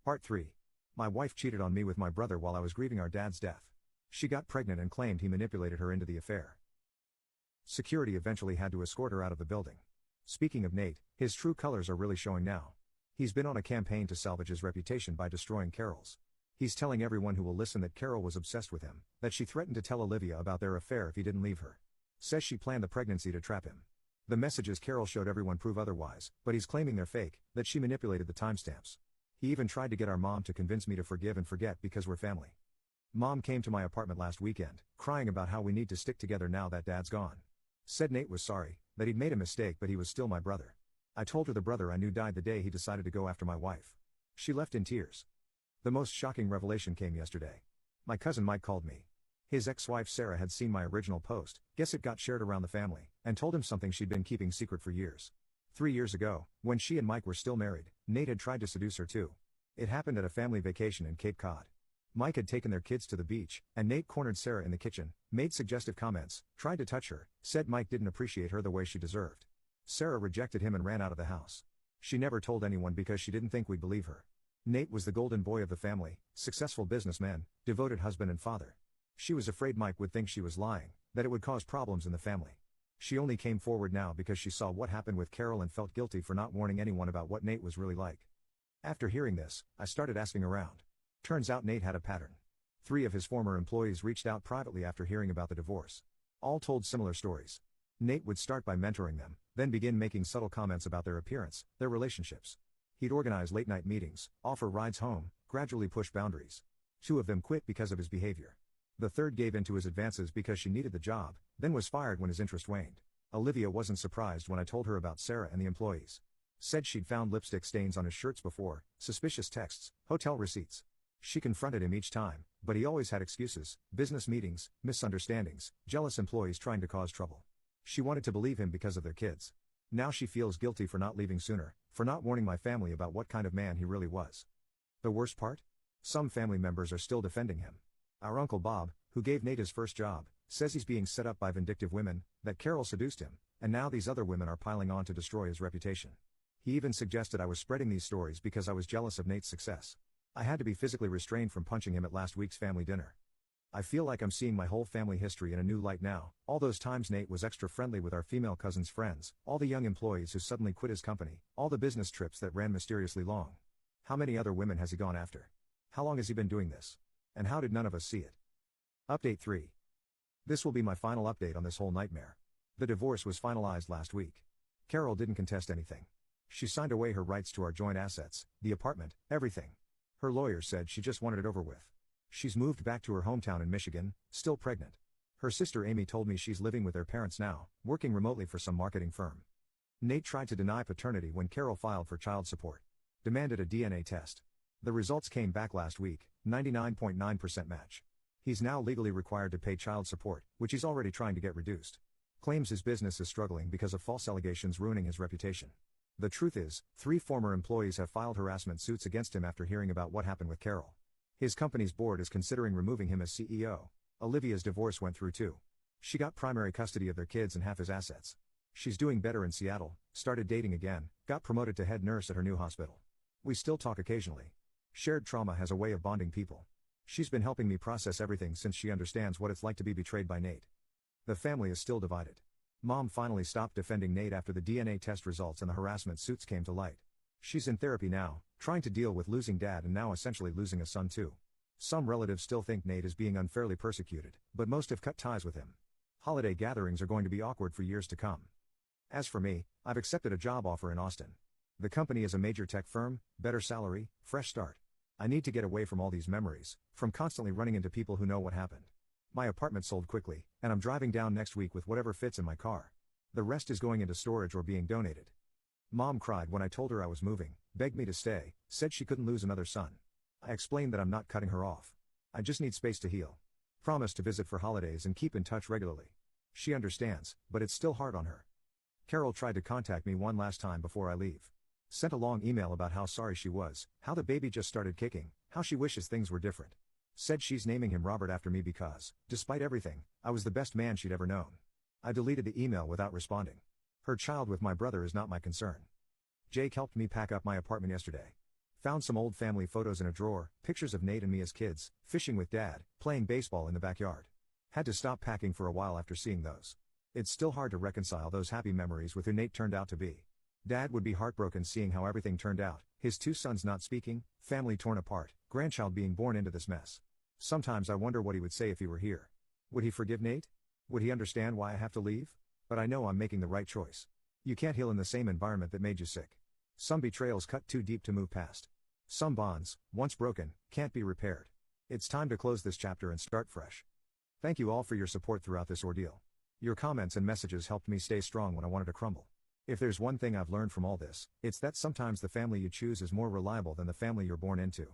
Part 3. My wife cheated on me with my brother while I was grieving our dad's death. She got pregnant and claimed he manipulated her into the affair. Security eventually had to escort her out of the building. Speaking of Nate, his true colors are really showing now. He's been on a campaign to salvage his reputation by destroying Carol's. He's telling everyone who will listen that Carol was obsessed with him, that she threatened to tell Olivia about their affair if he didn't leave her. Says she planned the pregnancy to trap him. The messages Carol showed everyone prove otherwise, but he's claiming they're fake, that she manipulated the timestamps. He even tried to get our mom to convince me to forgive and forget because we're family. Mom came to my apartment last weekend, crying about how we need to stick together now that dad's gone. Said Nate was sorry, that he'd made a mistake but he was still my brother. I told her the brother I knew died the day he decided to go after my wife. She left in tears. The most shocking revelation came yesterday. My cousin Mike called me. His ex-wife Sarah had seen my original post, guess it got shared around the family, and told him something she'd been keeping secret for years. 3 years ago, when she and Mike were still married, Nate had tried to seduce her too. It happened at a family vacation in Cape Cod. Mike had taken their kids to the beach, and Nate cornered Sarah in the kitchen, made suggestive comments, tried to touch her, said Mike didn't appreciate her the way she deserved. Sarah rejected him and ran out of the house. She never told anyone because she didn't think we'd believe her. Nate was the golden boy of the family, successful businessman, devoted husband and father. She was afraid Mike would think she was lying, that it would cause problems in the family. She only came forward now because she saw what happened with Carol and felt guilty for not warning anyone about what Nate was really like. After hearing this, I started asking around. Turns out Nate had a pattern. 3 of his former employees reached out privately after hearing about the divorce. All told similar stories. Nate would start by mentoring them, then begin making subtle comments about their appearance, their relationships. He'd organize late-night meetings, offer rides home, gradually push boundaries. 2 of them quit because of his behavior. The third gave in to his advances because she needed the job, then was fired when his interest waned. Olivia wasn't surprised when I told her about Sarah and the employees. Said she'd found lipstick stains on his shirts before, suspicious texts, hotel receipts. She confronted him each time, but he always had excuses, business meetings, misunderstandings, jealous employees trying to cause trouble. She wanted to believe him because of their kids. Now she feels guilty for not leaving sooner, for not warning my family about what kind of man he really was. The worst part? Some family members are still defending him. Our Uncle Bob, who gave Nate his first job, says he's being set up by vindictive women, that Carol seduced him, and now these other women are piling on to destroy his reputation. He even suggested I was spreading these stories because I was jealous of Nate's success. I had to be physically restrained from punching him at last week's family dinner. I feel like I'm seeing my whole family history in a new light now, all those times Nate was extra friendly with our female cousin's friends, all the young employees who suddenly quit his company, all the business trips that ran mysteriously long. How many other women has he gone after? How long has he been doing this? And how did none of us see it? Update 3. This will be my final update on this whole nightmare. The divorce was finalized last week. Carol didn't contest anything. She signed away her rights to our joint assets, the apartment, everything. Her lawyer said she just wanted it over with. She's moved back to her hometown in Michigan, still pregnant. Her sister Amy told me she's living with their parents now, working remotely for some marketing firm. Nate tried to deny paternity when Carol filed for child support. Demanded a DNA test. The results came back last week, 99.9% match. He's now legally required to pay child support, which he's already trying to get reduced. Claims his business is struggling because of false allegations ruining his reputation. The truth is, 3 former employees have filed harassment suits against him after hearing about what happened with Carol. His company's board is considering removing him as CEO. Olivia's divorce went through too. She got primary custody of their kids and half his assets. She's doing better in Seattle, started dating again, got promoted to head nurse at her new hospital. We still talk occasionally. Shared trauma has a way of bonding people. She's been helping me process everything since she understands what it's like to be betrayed by Nate. The family is still divided. Mom finally stopped defending Nate after the DNA test results and the harassment suits came to light. She's in therapy now, trying to deal with losing dad and now essentially losing a son too. Some relatives still think Nate is being unfairly persecuted, but most have cut ties with him. Holiday gatherings are going to be awkward for years to come. As for me, I've accepted a job offer in Austin. The company is a major tech firm, better salary, fresh start. I need to get away from all these memories, from constantly running into people who know what happened. My apartment sold quickly, and I'm driving down next week with whatever fits in my car. The rest is going into storage or being donated. Mom cried when I told her I was moving, begged me to stay, said she couldn't lose another son. I explained that I'm not cutting her off. I just need space to heal. Promised to visit for holidays and keep in touch regularly. She understands, but it's still hard on her. Carol tried to contact me one last time before I leave. Sent a long email about how sorry she was, how the baby just started kicking, how she wishes things were different. Said she's naming him Robert after me because, despite everything, I was the best man she'd ever known. I deleted the email without responding. Her child with my brother is not my concern. Jake helped me pack up my apartment yesterday. Found some old family photos in a drawer, pictures of Nate and me as kids, fishing with Dad, playing baseball in the backyard. Had to stop packing for a while after seeing those. It's still hard to reconcile those happy memories with who Nate turned out to be. Dad would be heartbroken seeing how everything turned out, his 2 sons not speaking, family torn apart, grandchild being born into this mess. Sometimes I wonder what he would say if he were here. Would he forgive Nate? Would he understand why I have to leave? But I know I'm making the right choice. You can't heal in the same environment that made you sick. Some betrayals cut too deep to move past. Some bonds, once broken, can't be repaired. It's time to close this chapter and start fresh. Thank you all for your support throughout this ordeal. Your comments and messages helped me stay strong when I wanted to crumble. If there's one thing I've learned from all this, it's that sometimes the family you choose is more reliable than the family you're born into.